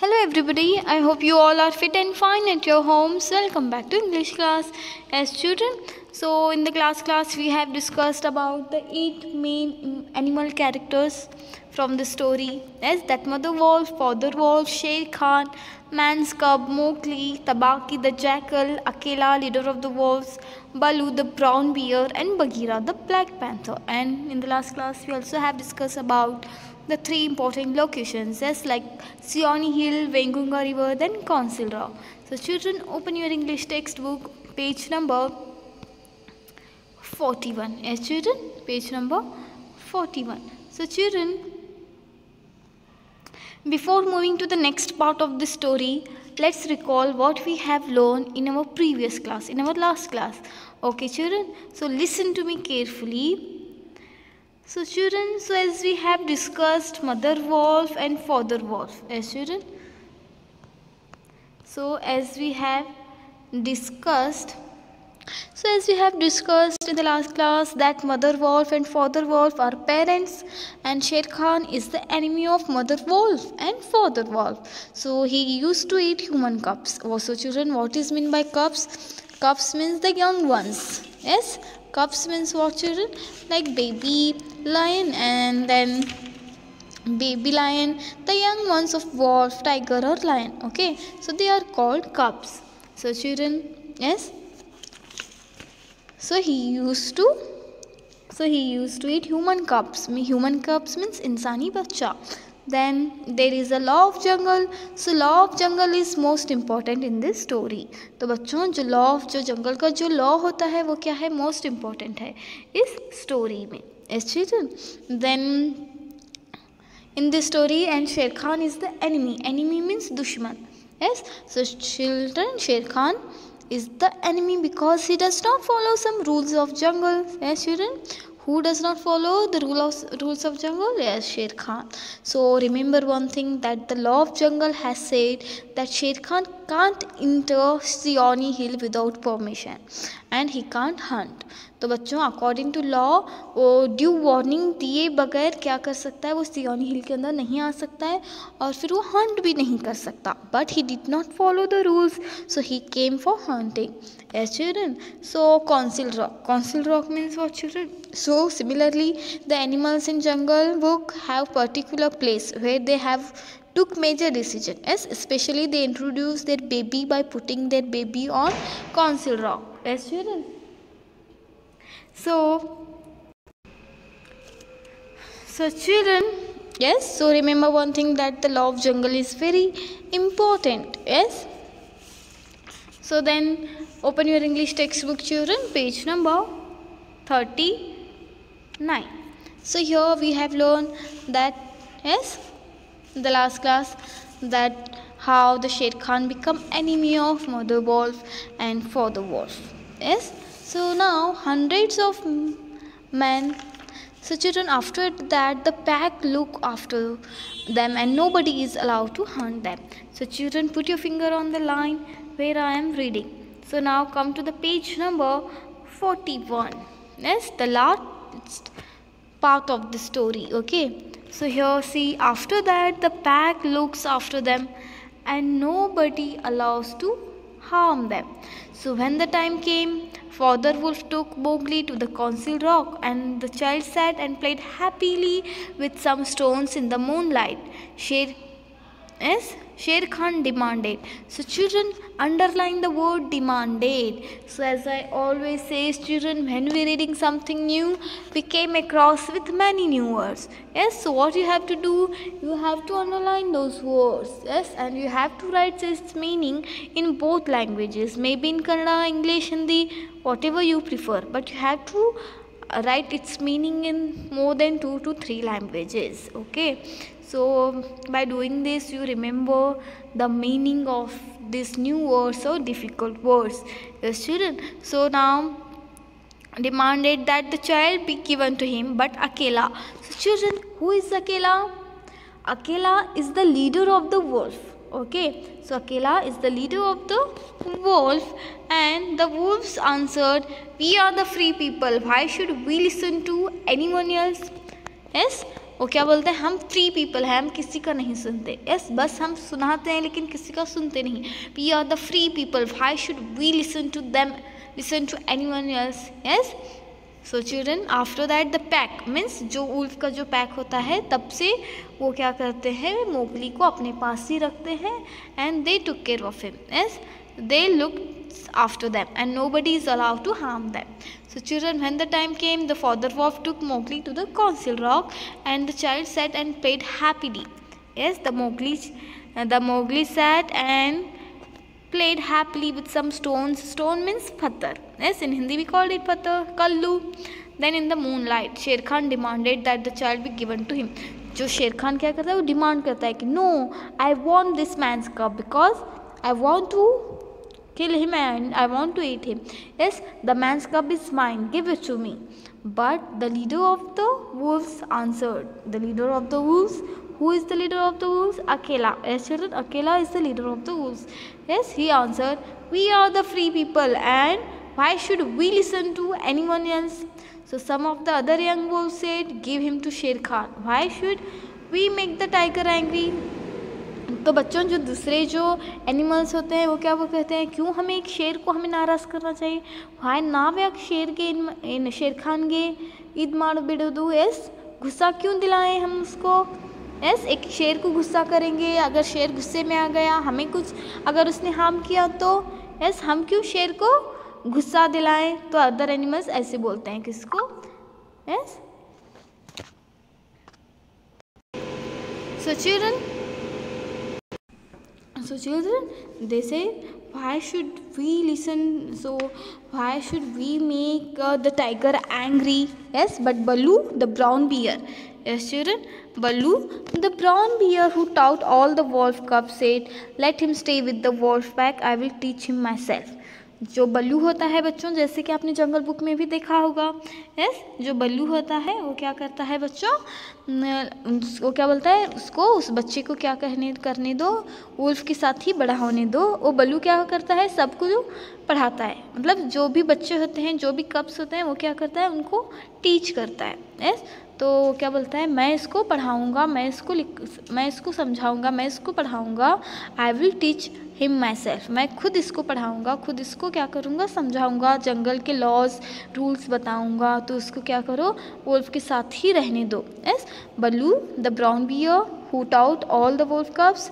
Hello everybody, I hope you all are fit and fine at your homes. Welcome back to English class. As children, so in the class we have discussed about the 8 main animal characters from the story, as that mother wolf, father wolf, Sher Khan, man's cub, Mowgli, Tabaki the jackal, Akela leader of the wolves, Balu the brown bear, and Bagheera the black panther. And in the last class we also have discussed about the 3 important locations, just like Seoni Hill, Vengunga River, then Council Rock. So children, open your English textbook, page number 41. Yes children, page number 41. So children, before moving to the next part of the story, let's recall what we have learned in our previous class, in our last class. Okay children, so listen to me carefully. So children, so as we have discussed mother wolf and father wolf, yes children. So as we have discussed in the last class that mother wolf and father wolf are parents, and Sher Khan is the enemy of mother wolf and father wolf. So he used to eat human cubs. Also children, what is meant by cubs? Cubs means the young ones. Yes, cubs means what children? Like baby lion, and then baby lion, the young ones of wolf, tiger or lion. Okay, so they are called cubs. So children, yes, so he used to eat human cubs. Human cubs means insani bachcha. Then there is a law of jungle. So law of jungle is most important in this story. तो बच्चों जो जंगल का जो law होता है वो क्या है, मोस्ट इम्पॉर्टेंट है इस स्टोरी में. Yes children, then in this story, and Sher Khan is the enemy. Enemy means dushman. Yes, so children, Sher Khan is the enemy because he does not follow some rules of jungle. Yes children, who does not follow the rules of jungle? Yes, Sher Khan. So remember one thing, that the law of jungle has said that Sher Khan can't enter Seoni Hill without permission, and he can't hunt. तो बच्चों according to law वो due warning दिए बगैर क्या कर सकता है, वो सियोनी हिल के अंदर नहीं आ सकता है और फिर वो हंट भी नहीं कर सकता. But he did not follow the rules, so he came for hunting. Yes children, so council rock means what children? So similarly, the animals in jungle book have particular place where they have took major decision. Yes, especially they introduce their baby by putting their baby on council rock. Yes children, so children, yes, so remember one thing, that the law of jungle is very important. Yes, so then open your English textbook children, page number 39. So here we have learned that, yes, in the last class, that how the Sher Khan become enemy of mother wolf and father wolf. Yes, so now hundreds of men. So children, after that the pack look after them and nobody is allowed to hunt them. So children, put your finger on the line where I am reading. So now come to the page number 41. Yes, the last part of the story. Okay, so here see, after that the pack looks after them and nobody allows to harm them. So when the time came, father wolf took Mowgli to the council rock, and the child sat and played happily with some stones in the moonlight. Sher Khan demanded. So children, underline the word demanded. So as I always say, children, when we are reading something new, we came across with many new words. Yes, so what you have to do, you have to underline those words. Yes, and you have to write its meaning in both languages, maybe in Kannada, English, Hindi, whatever you prefer, but you have to write its meaning in more than 2 to 3 languages. Okay, so by doing this you remember the meaning of these new words or difficult words. Yes children, so now demanded that the child be given to him, but Akela. So children, who is Akela? Akela is the leader of the wolf. Okay, so Akela is the leader of the wolf, and the wolves answered, "We are the free people. Why should we listen to anyone else?" Yes, वो क्या बोलते हैं, हम free people हैं, हम किसी का नहीं सुनते. यस, बस हम सुनाते हैं लेकिन किसी का सुनते नहीं. We are the free people, why should we listen to them, listen to anyone else. Yes. So children, after that the pack means जो वुल्फ का जो पैक होता है, तब से वो क्या करते हैं, मोगली को अपने पास ही रखते हैं. And they took care of him. Yes, they look after them and nobody is allowed to harm them. So children, when the time came, the father wolf took Mowgli to the council rock and the child sat and played happily. Yes, the Mowgli sat and played happily with some stones. Stone means patthar. Yes, in Hindi we called it patthar, kallu. Then in the moonlight, Sher Khan demanded that the child be given to him. जो शेर खान क्या करता है, वो demand करता है कि no, I want this man's cup because I want to kill him and I want to eat him. Yes, the man's cup is mine, give it to me. But the leader of the wolves answered. The leader of the wolves, who is the leader of the wolves? Akela. Yes children, Akela is the leader of the wolves. Yes, he answered, we are the free people and why should we listen to anyone else? So some of the other young wolves said, give him to Sher Khan. Why should we make the tiger angry? तो बच्चों, जो दूसरे जो animals होते हैं वो क्या वो कहते हैं, क्यों हमें एक शेर को हमें नाराज़ करना चाहिए. वाई नाव्याक शेर के शेर खान गे ईद मार बिड़ो. यस, गुस्सा क्यों दिलाएं हम उसको. यस, एक शेर को गुस्सा करेंगे, अगर शेर गुस्से में आ गया, हमें कुछ अगर उसने हार्म किया तो यस, हम क्यों शेर को गुस्सा दिलाएं. तो अदर एनिमल्स ऐसे बोलते हैं किसको. Yes. So children, they say, why should we listen, so why should we make the tiger angry. Yes, but Baloo, the brown bear, yes children, Baloo, the brown bear who taught all the wolf cubs said, let him stay with the wolf pack, I will teach him myself. जो बल्लू होता है बच्चों, जैसे कि आपने जंगल book में भी देखा होगा. यस, जो बल्लू होता है वो क्या करता है बच्चों, वो क्या बोलता है, उसको उस बच्चे को क्या करने दो, वुल्फ के साथ ही बड़ा होने दो. वो बल्लू क्या करता है, सबको जो पढ़ाता है, मतलब जो भी बच्चे होते हैं, जो भी कप्स होते हैं, वो क्या करता है, उनको टीच करता है. यस, तो क्या बोलता है, मैं इसको पढ़ाऊँगा, मैं इसको समझाऊँगा, मैं इसको पढ़ाऊँगा. I will teach him myself, मैं खुद इसको पढ़ाऊँगा, खुद इसको क्या करूँगा, समझाऊँगा, जंगल के लॉज रूल्स बताऊँगा. तो उसको क्या करो, वुल्फ के साथ ही रहने दो. Yes, Baloo, the brown bear who taught all the wolf cubs,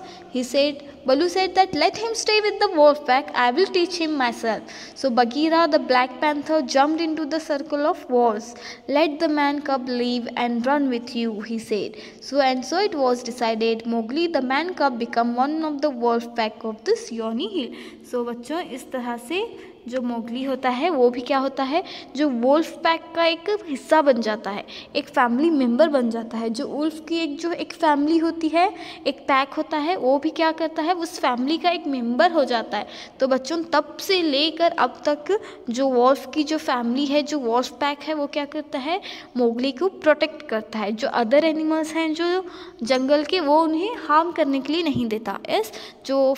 Baloo said that let him stay with the wolf pack, I will teach him myself. So Bagheera, the black panther, jumped into the circle of wolves. Let the man cub leave and run with you, he said. So it was decided. Mowgli, the man cub, become one of the wolf pack of the Seeonee Hill. So बच्चों, इस तरह से जो Mowgli होता है वो भी क्या होता है, जो वुल्फ पैक का एक हिस्सा बन जाता है, एक फैमिली मेंबर बन जाता है. जो वुल्फ की एक फैमिली होती है, एक पैक होता है, वो भी क्या करता है, उस फैमिली का एक मेंबर हो जाता है. तो बच्चों, तब से लेकर अब तक जो वुल्फ की जो फैमिली है, जो वुल्फ पैक है, वो क्या करता है, मोगली को प्रोटेक्ट करता है. जो अदर एनिमल्स हैं जो जंगल के, वो उन्हें हार्म करने के लिए नहीं देता. यस, जो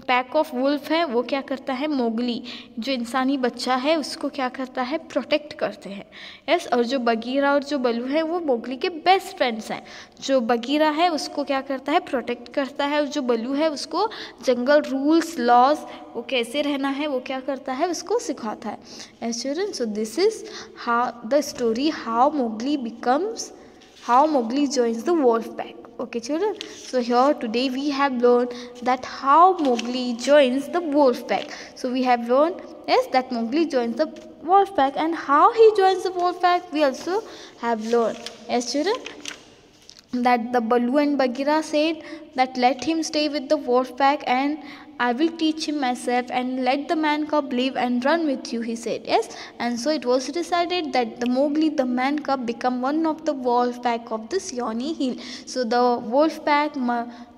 पैक ऑफ वुल्फ है वो क्या करता है, मोगली जो इंसानी बच्चा है उसको क्या करता है, प्रोटेक्ट करते हैं. यस, और जो बगीरा और जो बल्लू है वो मोगली के बेस्ट फ्रेंड्स हैं. जो बगीरा है उसको क्या करता है, प्रोटेक्ट करता है, और जो बल्लू है उसको जंगल रूल्स लॉज वो कैसे रहना है वो क्या करता है, उसको सिखाता है. Yes children, so this is how the story how Mowgli joins the wolf pack. Okay children, so here today we have learned that how Mowgli joins the wolf pack. So we have learned, yes, that Mowgli joins the wolf pack, and how he joins the wolf pack we also have learned. Yes children, that the Baloo and Bagheera said that let him stay with the wolf pack and I will teach him myself, and let the man cub live and run with you, he said. Yes, and so it was decided that the Mowgli, the man cub, become one of the wolf pack of the Seeonee Hill. So the wolf pack,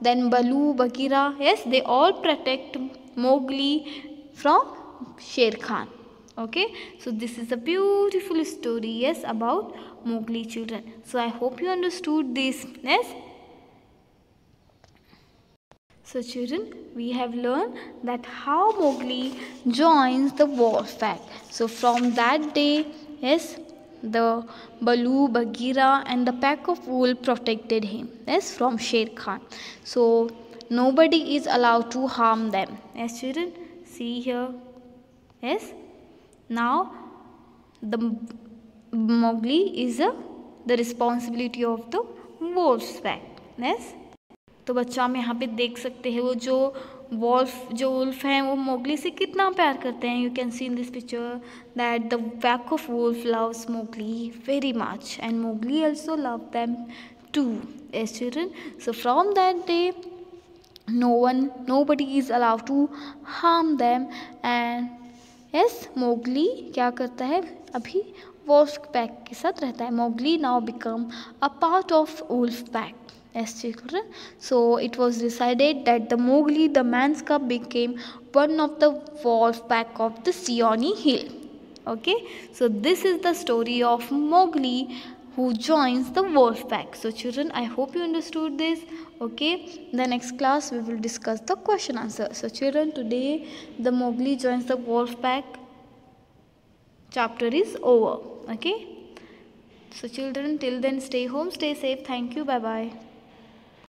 then Baloo, Bagheera, yes, they all protect Mowgli from Sher Khan. Okay, so this is a beautiful story, yes, about Mowgli children. So I hope you understood this. Yes. So children, we have learned that how Mowgli joins the wolf pack. So from that day, yes, the Balu, Bagheera and the pack of wolves protected him, yes, from Sher Khan. So nobody is allowed to harm them. Yes, children, see here. Yes, now the Mowgli is the responsibility of the wolf's pack. Yes, तो बच्चा हम यहाँ पे देख सकते हैं वो जो वुल्फ हैं वो मोगली से कितना प्यार करते हैं. You can see in this picture that the pack of wolf loves Mowgli very much and Mowgli also love them too. As children, so from that day nobody is allowed to harm them. And yes, Mowgli क्या करता है, अभी wolf pack के साथ रहता है. Mowgli now become a part of wolf pack. Yes, children. So it was decided that the Mowgli, the man's cub, became one of the wolf pack of the Seeonee Hill. Okay, so this is the story of Mowgli who joins the wolf pack. So children, I hope you understood this. Okay, the next class we will discuss the question answer. So children, today the Mowgli joins the wolf pack chapter is over. Okay, so children, till then stay home, stay safe. Thank you, bye bye.